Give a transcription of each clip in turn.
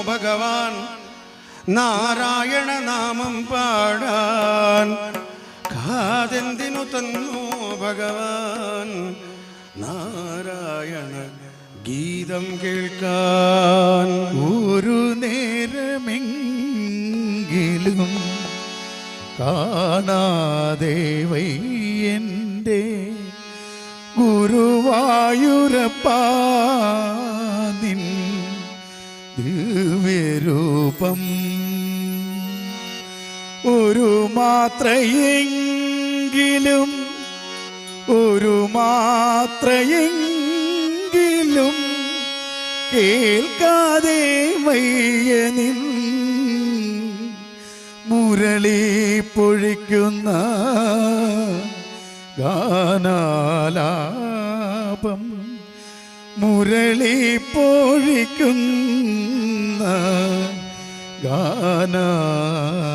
ഭഗവാൻ നാരായണ നാമം പാടാൻ കാതെന്തിനു തന്നു ഭഗവാൻ നാരായണ ഗീതം കേൾക്കാൻ ഒരു നേരമെങ്കിലും കാണാതെ വയ്യൻ്റെ ഗുരുവായൂരപ്പാ നിൻ ദിവ്യരൂപം ഒരു മാത്രയെങ്കിലും കേൾക്കാതെ വയ്യനിൽ മുരളി പൊഴിക്കുന്ന ഗാനാലാപം മുരളി പൊഴിക്കുന്ന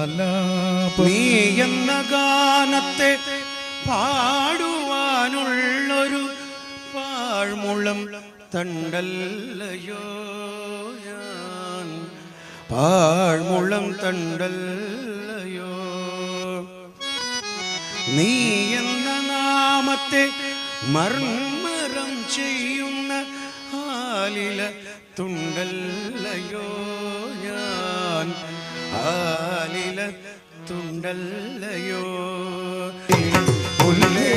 ഗാനാലാപം നീ എന്ന ഗാനത്തെ പാടുവാനുള്ളൊരു പാഴ്മുളം തണ്ടല്ലയോ ഞാൻ പാഴ്മുളം തണ്ടല്ലയോ നീ എന്ന നാമത്തെ മർമ്മരം ചെയ്യുന്ന ആലില തുണ്ടല്ലയോ ഞാൻ ആലില തുണ്ടല്ലയോ മുല്ലേ